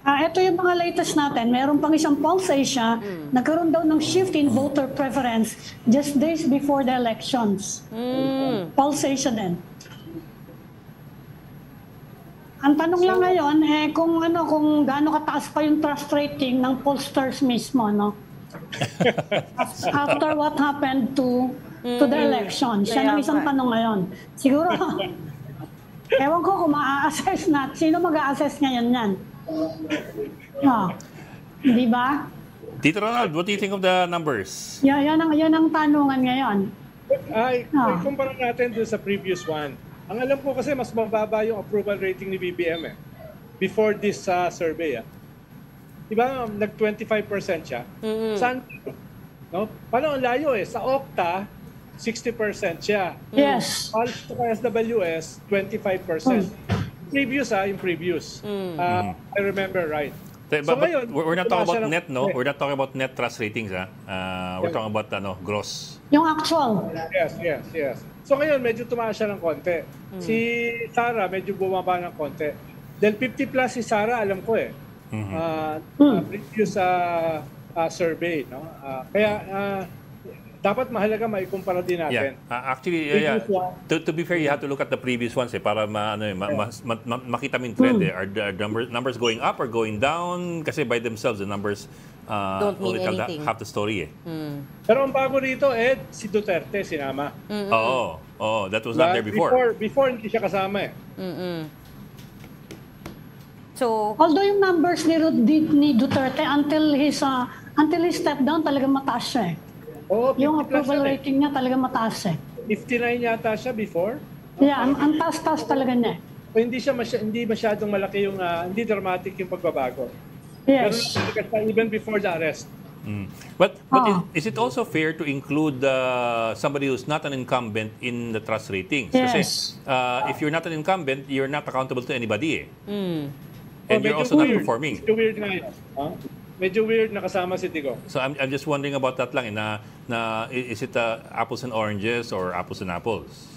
Ito yung mga latest natin. Meron pang isang Pulse Asia. Nagkaroon daw ng shift in voter preference just days before the elections. Pulse Asia din. Ang tanong lang ngayon, kung gaano kataas pa yung trust rating ng pollsters mismo, no? After what happened to the election. Siya ang isang tanong ngayon. Siguro, ewan ko kung ma-assess na. Sino mag-a-assess ngayon yan? Di ba? Tito Ronald, what do you think of the numbers? Yan ang tanungan ngayon. Kumpara natin doon sa previous one. Ang alam ko kasi mas mababa yung approval rating ni BBM before this survey. Diba, nag-25% siya. Saan? No? Paano ang layo Sa Okta, 60% siya. Yes. Pulse to SWS, 25%. Yung previous. I remember right. But ngayon, we're not talking about net, no? Okay. We're not talking about net trust ratings, we're talking about gross. Yung actual. Yes. So ngayon, medyo tumaas siya ng konti. Si Sara, medyo bumaba ng konti. Dahil 50 plus si Sara, alam ko previous survey. No? Kaya dapat mahalaga maikumpara din natin. Actually, to be fair, you have to look at the previous ones para makita mo yung trend. Are the numbers going up or going down? Kasi by themselves, the numbers Don't mean only tell anything. half the story. Pero ang bago rito, si Duterte sinama. Oo, that was not there before. Before hindi siya kasama So, Although yung numbers ni Duterte until he stepped down, talagang mataas siya Yung 50 plus approval yan rating niya talagang mataas 59 yata siya before. Yeah, ang taas-taas talaga niya. O hindi masyadong malaki yung, hindi dramatic yung pagbabago. Yes. Pero even before the arrest. But is it also fair to include somebody who's not an incumbent in the trust ratings? Kasi Yes. if you're not an incumbent, you're not accountable to anybody. And you're Medyo also not weird. performing. Medyo weird nga yun. Medyo weird na kasama si Tigo. So I'm just wondering about that lang. Is it apples and oranges or apples and apples?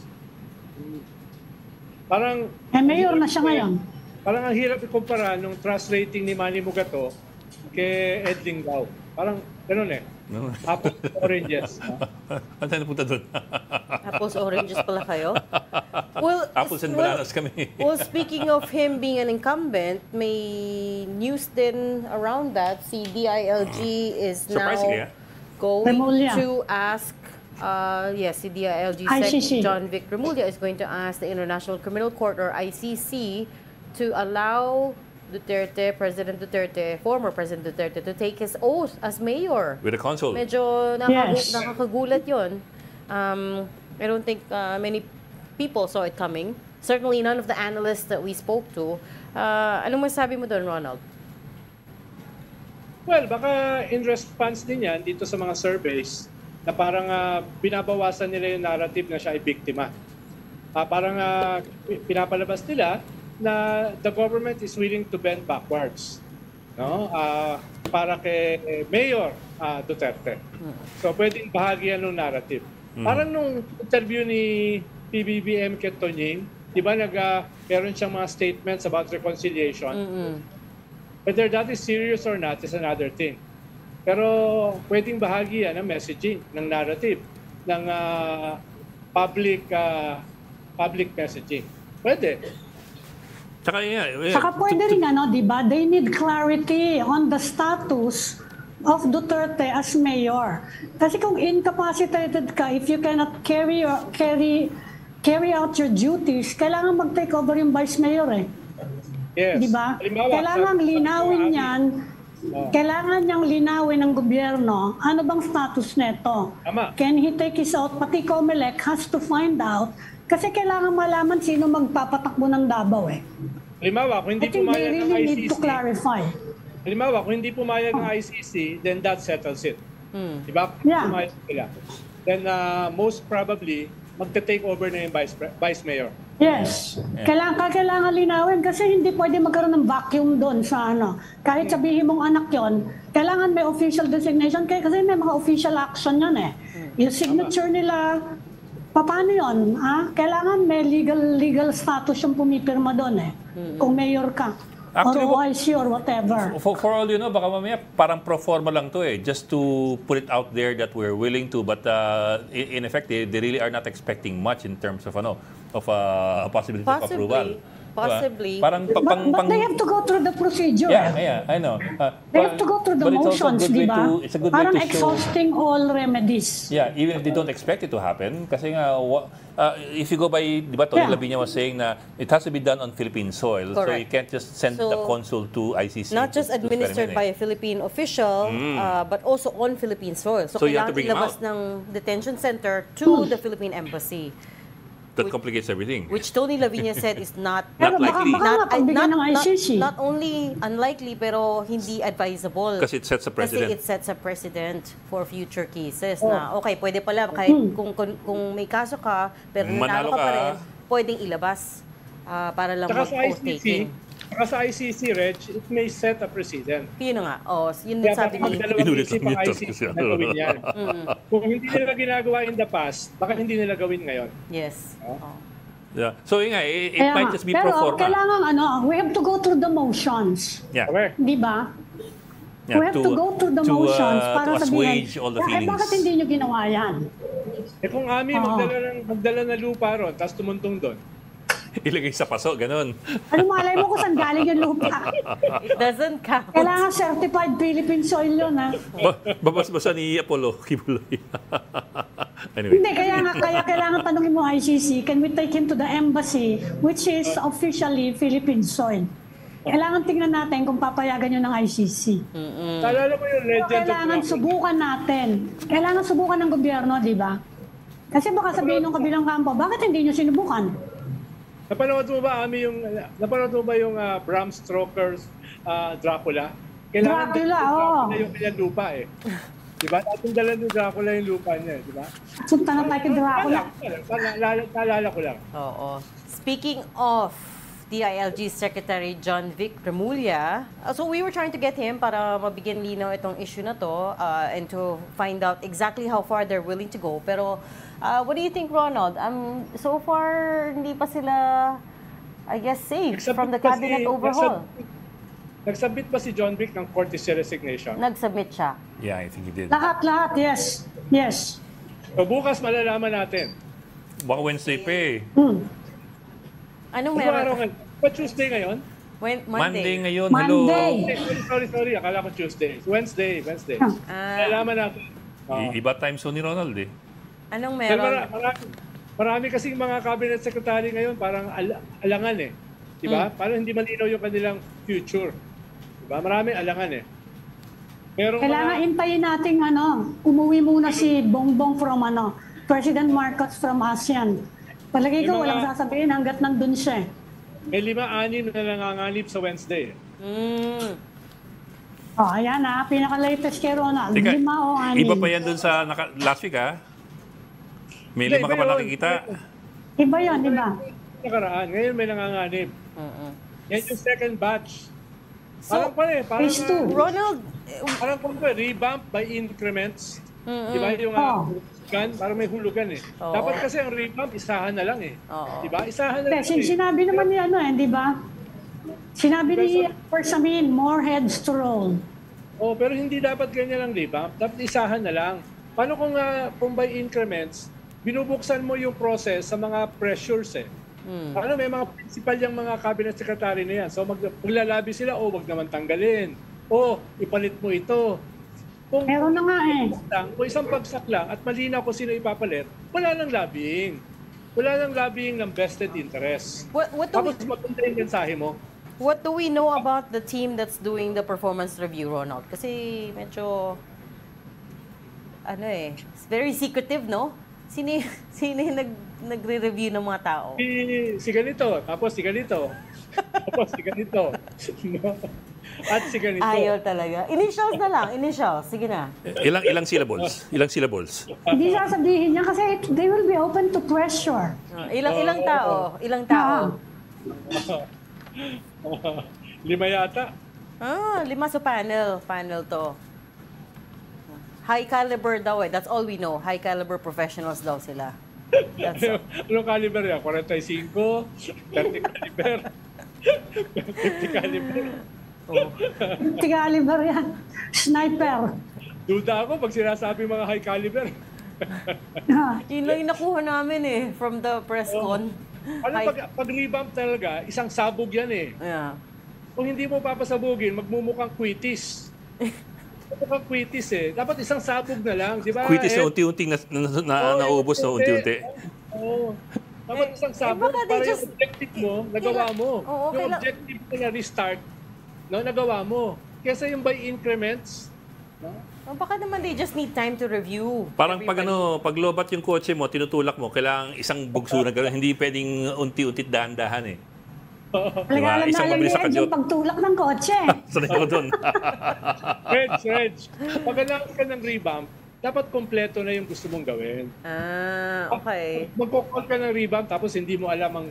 Parang... Mayor na siya ngayon. Parang ang hirap ikumpara nung trust rating ni Manny Mugato kay Ed Linggao. Parang ganun eh. No? Apples to oranges. Ano tayo napunta doon? Apples, oranges pala kayo? Well, Apples and bananas kami. Well, speaking of him being an incumbent, may news din around that. Si DILG is now Surprisingly, going Remulla. to ask, yes, si DILG ICC. Sec John Vic Remulla is going to ask the International Criminal Court or ICC to allow Duterte, President Duterte, former President Duterte, to take his oath as mayor. With a consul. Medyo Yes. nakakagulat yun. I don't think many people saw it coming. Certainly none of the analysts that we spoke to. Anong masabi mo doon, Ronald? Well, baka in response din yan dito sa mga surveys na parang binabawasan nila yung narrative na siya ay biktima. Parang pinapalabas nila na the government is willing to bend backwards, no? Para kay Mayor Duterte. So pwedeng bahagi yan ng narrative. Parang nung interview ni PBBM kay Tonying, di ba meron siyang mga statements about reconciliation. Whether that is serious or not is another thing. Pero pwedeng bahagi yan ng messaging, ng narrative, ng public messaging. Pwede. Saka pwede rin, di ba? They need clarity on the status of Duterte as mayor. Kasi kung incapacitated ka, if you cannot carry out your duties, kailangan mag-take over yung vice mayor eh. Yes. Di ba? Halimbawa, Kailangan linawin yan. Kailangan niyang linawin ng gobyerno ano bang status neto. Tama. Can he take his out? Pati COMELEC has to find out kasi kailangan malaman sino magpapatakbo ng Davao eh. Halimbawa, kung hindi I think they pumayag ng really need to ICC, clarify. halimbawa, kung hindi pumayag ng ICC, then that settles it. Diba? Yeah. Pumayag sila. Then most probably, magta-take over na yung vice mayor. Yes. Kailangan linawin kasi hindi pwede magkaroon ng vacuum doon sa ano. Kahit sabihin mong anak yon, kailangan may official designation kasi may mga official action yan eh. Yung signature nila, paano yun? Kailangan may legal status yung pumipirma doon eh. Kung mayor ka. Actually, or OIC or whatever. For all you know, baka mamaya parang pro forma lang to eh. Just to put it out there that we're willing to. But in effect, they really are not expecting much in terms of a possibility of approval. Possibly. Parang But they have to go through the procedure. Yeah, I know. They have to go through the but it's also a motions, good di way ba? to- It's a good way Parang to show. exhausting all remedies. Yeah, even if they don't expect it to happen. Kasi nga, if you go by, di ba, Tony Yeah. Lavinia was saying na it has to be done on Philippine soil. So Correct. you can't just send So, the consul to ICC. Not just to administered by experiment a Philippine official, but also on Philippine soil. So you have to kailangan bring him ilabas out. ng detention center to the Philippine embassy. That complicates everything. Which Tony Lavinia said is not Not likely. Baka nga pagbigyan ng ICC. not only unlikely pero hindi advisable. Kasi it sets a precedent. Kasi it sets a precedent for future cases na okay, pwede pala kahit kung may kaso ka pero nanalo Manalo ka pa ka. rin, pwedeng ilabas para lang Saka sa mag-oath ICC, taking. Reg, it may set a precedent. Yun na nga. Yun Kaya sabi baka ni magdalawang Inulit isip lang ang yun, ICC Tony. na gawin yan. Kung hindi nila ginagawa in the past, baka hindi nila gawin ngayon. Yes. Yeah. So yun nga, it Kaya might nga. just be Pero pro forma. kailangan we have to go through the motions. Yeah. Okay? Di ba? Yeah, We have to go through the motions para to sabihin, assuage all the feelings. bakit hindi nyo ginawa yan? Kung Ami, magdala na lupa ron, tapos tumuntong doon. Ilagay sa paso, ganun. Ano malay mo kung saan galing yung lupa? It doesn't count. Kailangan certified Philippine soil yun, ha? Babas-basa ni Apollo Kibuloy. Anyway. Hindi, kaya kailangan tanungin mo ICC, can we take him to the embassy, which is officially Philippine soil? Kailangan tingnan natin kung papayagan yun ng ICC. Naalala mo yung So, legend of kailangan Rocky? subukan natin. Kailangan subukan ng gobyerno, di ba? Kasi baka sabihin ng kabilang kampo, bakit hindi nyo sinubukan? Napanood mo ba, Ami, yung Bram Stoker's Dracula? Dracula, oo. Dracula yung kanyang lupa eh. Diba? Dating dala ni Dracula yung lupa niya, diba? Punta na tayo kay Dracula. Naalala ko lang. Oo. Speaking of DILG Secretary John Vic Remulla, so we were trying to get him para mabigyan linaw itong issue na to and to find out exactly how far they're willing to go. Pero what do you think, Ronald? So far, hindi pa sila I guess, safe Nagsubmit from the ba cabinet overhaul. Nagsubmit ba si John Vic ng courtesy resignation? Nag-submit siya. Yeah, I think he did. Lahat, yes. Yes. So bukas malalaman natin. Baka Wednesday pa eh. Anong Ano araw meron? ngayon? Ba Tuesday ngayon? Monday Monday. ngayon. Monday. Sorry. Akala ko Tuesday. Wednesday. Ah, Malalaman natin. Hello. Iba time zone ni Ronald eh. anong Pero meron? marami kasing mga cabinet secretary ngayon parang alangan eh. Diba? Parang hindi malinaw yung kanilang future. Diba? Maraming alangan eh. Pero Kailangan intayin natin umuwi muna si Bongbong from President Marcos from ASEAN. Palagay ko May mga- walang sasabihin hanggat nandun siya. may 5-6 na nanganganib sa Wednesday. Oh, ayan pinaka-latest kay Ronald. Teka, 5 o 6. iba pa yan dun sa last week ah. May Hindi, 5 ka iba pa yun. nakikita. Iba yun, iba. Nakaraan. Ngayon may nanganganib. Yan yung second batch. Parang Phase 2. Ronald, Parang revamp by increments. Diba yung hulugan? Parang may hulugan eh. Oo. Dapat kasi ang revamp, isahan na lang eh. Oo. Diba? Isahan na lang Kasi eh. sinabi naman ni di ba? Sinabi ni Persamin, more heads to roll. Oh, pero hindi dapat ganyan ang revamp. Dapat isahan na lang. Paano kung by increments, binubuksan mo yung process sa mga pressures eh. Ano, may mga principal yung mga cabinet secretary na yan. So maglalabi sila, wag naman tanggalin. Ipalit mo ito. Kung Meron na nga eh. kung isang bagsak lang at malinaw kung sino ipapalit, wala nang lobbying. Wala nang lobbying ng vested interest. what do we Tapos maganda yung mensahe mo. What do we know about the team that's doing the performance review, Ronald? Kasi medyo, it's very secretive, no? Sino yung nagre-review ng mga tao? Si ganito, tapos si ganito. Tapos si ganito. At si ganito. Ayaw talaga. Initials na lang, initials. Sige na. Ilang syllables? Ilang syllables? Hindi sasabihin niya kasi they will be open to pressure. Ilang tao? Ilang tao? 5 yata. 5 sa panel. Panel to. High caliber daw eh. That's all we know. High caliber professionals daw sila. That's all. Anong caliber yan? 45? 30 caliber? 50 caliber? Caliber yan. Sniper. Duda ako pag sinasabi mga high caliber. Yun lang yung nakuha namin eh. From the press con. Pag revamp talaga, isang sabog yan eh. Yeah. Kung hindi mo papasabugin, magmumukhang quitis. Magmumukhang quitis eh. Dapat isang sabog na lang, di ba? Quitis na unti-unting naubos na unti-unti. Oo. Dapat isang sabog baka para they yung objective mo, nagawa mo. Oo, Yung objective mo na restart, nagawa mo. Kesa yung by increments, Baka naman they just need time to review. Parang pag lobat yung kotse mo, tinutulak mo, kailangan isang bugso na gano'n. Hindi pwedeng unti-unti dahan-dahan eh. Alam Isang na mabilis sa Ed, yung kadyot. pagtulak ng kotse. Sanay ko doon. Reg, pag kailangan ka ng revamp, dapat kompleto na yung gusto mong gawin. Okay. Magkukol ka ng revamp tapos hindi mo alam ang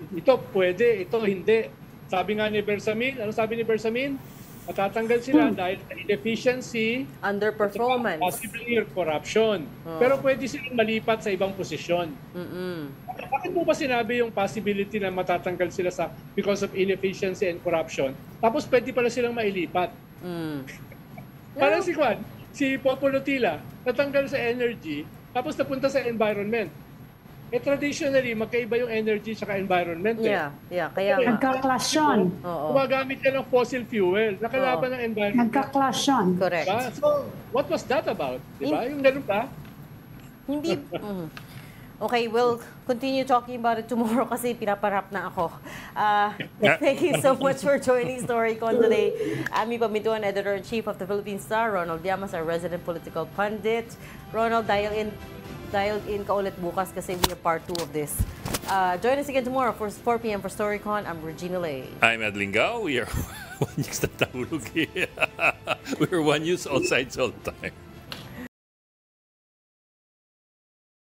ito pwede, ito hindi. Sabi nga ni Bersamin, ano sabi ni Bersamin? Matatanggal sila dahil sa inefficiency, Underperformance. possibly corruption. Pero pwede silang malipat sa ibang posisyon. Bakit mo ba sinabi yung possibility na matatanggal sila because of inefficiency and corruption? Tapos pwede pala silang mailipat. Parang si Popo Lotila, natanggal sa energy, tapos napunta sa environment. Traditionally, magkaiba yung energy sa environment. Yeah, kaya nga. Nagka-clash yun. Gumagamit ka ng fossil fuel, nakalaban ng environment. Nagka-clash yun. Correct. Diba? So, what was that about? Diba? Yung ganun ba? Hindi. Okay, we'll continue talking about it tomorrow kasi pinaparap na ako. Thank you so much for joining StoryCon today. Ami Pamituan, Editor-in-Chief of the Philippine Star. Ronald Llamas, our resident political pundit. Ronald, dialed in ka ulit bukas kasi we are part 2 of this. Join us again tomorrow for 4 p.m. for StoryCon. I'm Regina Lay. I'm Edlin Gao. We are One News na tahulog. We're One News all sides all the time.